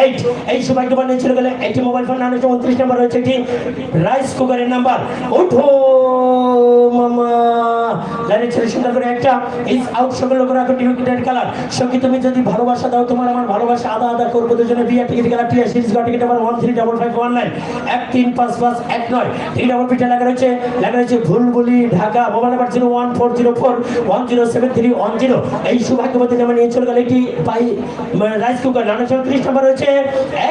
8। এই সৌভাগ্যবান নিয়ে চলে গেলে একটি মোবাইল ফোন 929 নাম্বার রয়েছে, একটি রাইস কুকারের নাম্বার। ওঠো মামা, লাইনে ছেলে সুন্দর করে একটা ইজ আউট। সকল লোকের এখন টিকিটের কালার সঙ্গে তুমি যদি ভালোবাসা দাও, তোমার আমার ভালোবাসা আদা আদা করবো দুজনে। বিয়ে টিকিট কালার টিয়া series ticket number 135519 135519। Ticket number পিঠে লাগা রয়েছে ভুলবুলি ঢাকা। Mobile number 01404107310। এই সৌভাগ্যবতী নামে নিয়ে চলে গেল একটি রাইস কুকার 930 নাম্বার রয়েছে,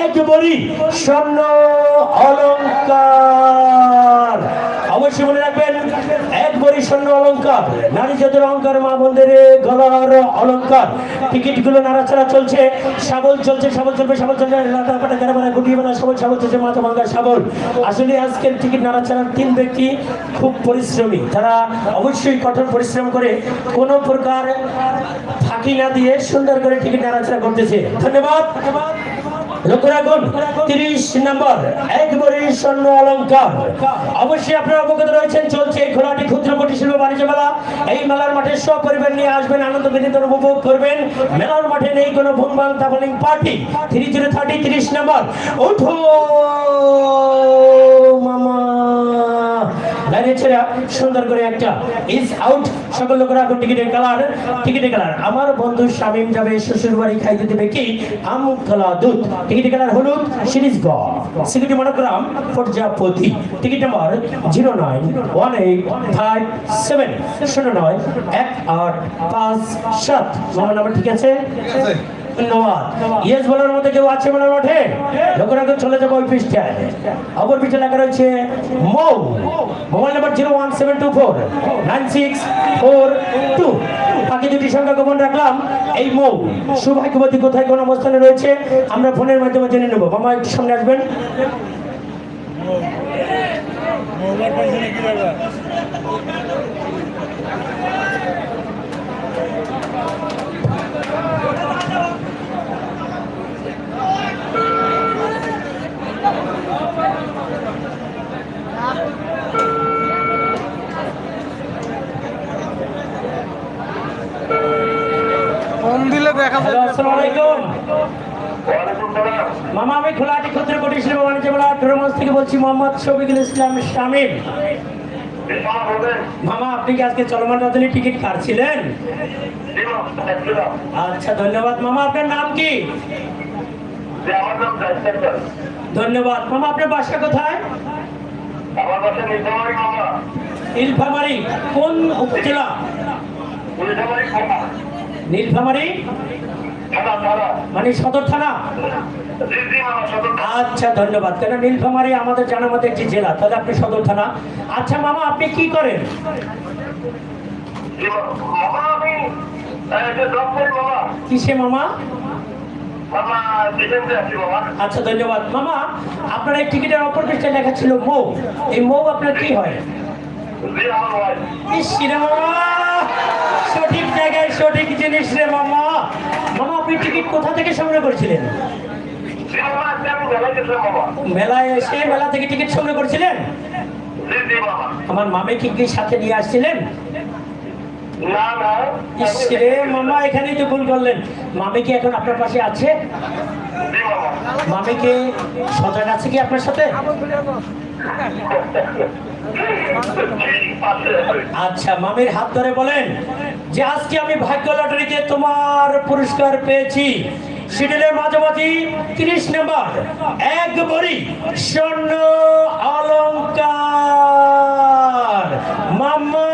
এক ভরি স্বর্ণ অলংকার। অবশ্যই মনে রাখবেন, এক ভরি স্বর্ণ অলংকার, নারী জাতির অহংকার, মা বোনদের গলার অলংকার। টিকিটগুলো নাড়াচাড়া চলছে, শাবল চলছে, শাবল চলবে, শাবল চলবে, লাটাপাটা গাড়াবাড়া গুটিয়ে বেলা শাবল, শাবল চলছে, মাথা ভাঙ্গা শাবল। আসলে আজকের টিকিট নাড়াচাড়ার 3 ব্যক্তি খুব পরিশ্রমী, তারা অবশ্যই কঠোর পরিশ্রম করে কোনো প্রকার ফাঁকি না দিয়ে সুন্দর করে টিকিট নাড়াচাড়া করতেছে। ধন্যবাদ। লক্ষ্য রাখুন 30 নম্বর এক ভরি স্বর্ণ অলংকার। অবশ্যই আপনারা অবগত রয়েছেন, চলছে এই খোলাটি ক্ষুদ্র কুটির শিল্প বাণিজ্য মেলা। এই মেলার মাঠে সব পরিবার নিয়ে আসবেন, আনন্দ বিনোদন উপভোগ করবেন। মেলার মাঠে নেই কোনো ভুমবাং তাবলিং পার্টি। 3030 30 নম্বর ওঠো মামা, লাইনে ছেড়া সুন্দর করে একটা ইজ আউট। সকল লোকেরা এখন টিকিটের কালার আমার বন্ধু শামিম যাবে শ্বশুর বাড়ি, খাইতে দেবে কি আম কলা দুধ। টিকিটের কালার হলুদ, সিরিজ গ, সিকিউরিটি মনোগ্রাম প্রজাপতি। Ticket number 09187091857। মোবাইল নাম্বার ঠিক আছে? ধন্যবাদ। ইয়েস বলার মধ্যে কেউ আছে মেলার মাঠে? লোকের আগে চলে যাবো ওই পৃষ্ঠায়। অপর পিঠে লেখা রয়েছে মৌ। Mobile number 017249642। বাকি দুটি সংখ্যা গোপন রাখলাম। এই মৌ সৌভাগ্যবতী কোথায় কোন অবস্থানে রয়েছে আমরা ফোনের মাধ্যমে জেনে নেব। মামা একটু সামনে আসবেন। মামা, আমি খোলাটি ক্ষুদ্র কুটির শিল্প বাণিজ্য মেলা ড্রোমস থেকে বলছি, মোহাম্মদ শফিকুল ইসলাম শামিম। মামা, আপনি কি আজকে চলমান রাজনী টিকিট কাটছিলেন? আচ্ছা, ধন্যবাদ। মামা, আপনার নাম কি? ধন্যবাদ। মামা, আপনার বাসা কোথায়? নীলফামারী। কোন উপজেলা? নীলফামারী মানে সদর থানা? আচ্ছা, ধন্যবাদ। কেন নীলফামারী আমাদের জানার মধ্যে একটি জেলা, তাহলে আপনি সদর থানা। আচ্ছা মামা, আপনি কি করেন? কিসে মামা? আচ্ছা, ধন্যবাদ। মামা, আপনার এই টিকিটের অপর পৃষ্ঠায় লেখা ছিল মৌ। এই মৌ আপনার কি হয়? সঠিক জায়গায় সঠিক জিনিস রে মামা। মামা, আপনি টিকিট কোথা থেকে সংগ্রহ করেছিলেন? মেলায় এসে মেলা থেকে টিকিট সংগ্রহ করেছিলেন? আমার মামিকে কি সাথে নিয়ে আসছিলেন? মামা, এখানেই তো ভুল করলেন। মামি কি এখন আপনার পাশে আছে? মামিকে সজাগ আছে কি আপনার সাথে? আচ্ছা, মামির হাত ধরে বলেন যে আজকে আমি ভাগ্য লটারিতে তোমার পুরস্কার পেয়েছি। শিডিউলের মাঝামাঝি 30 নম্বর এক ভরি স্বর্ণ অলংকার। মামা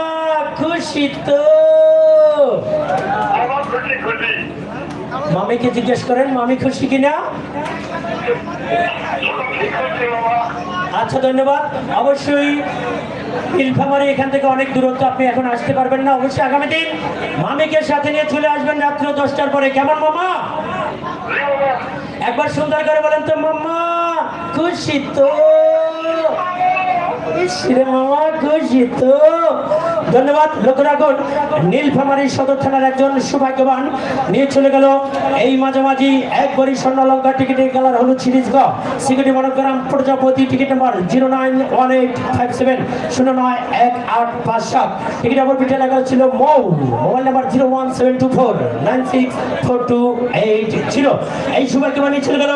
খুশি তো? মামিকে জিজ্ঞেস করেন মামি খুশি কিনা। আচ্ছা, ধন্যবাদ। অবশ্যই নীলফামারী এখান থেকে অনেক দূরত্ব, আপনি এখন আসতে পারবেন না। অবশ্যই আগামী দিন মামিকে সাথে নিয়ে চলে আসবেন রাত্র 10টার পরে। কেমন মামা? একবার সুন্দর করে বলেন তো মামা খুশি তো? মামা খুশি তো? ধন্যবাদ। লক্ষ্য রাখুন, নীলফামারী সদর থানার একজন সৌভাগ্যবান নিয়ে চলে গেল এই মাঝামাঝি এক ভরি স্বর্ণ অলংকার। টিকিটের কালার হলুদ, সিরিজ গ, সিকিউরিটি মনোগ্রাম প্রজাপতি। Ticket number 09187091857। টিকিট নাম্বার পিঠে লেখা ছিল মৌ। Mobile number 01724964280। এই সৌভাগ্যবান নিয়ে চলে গেল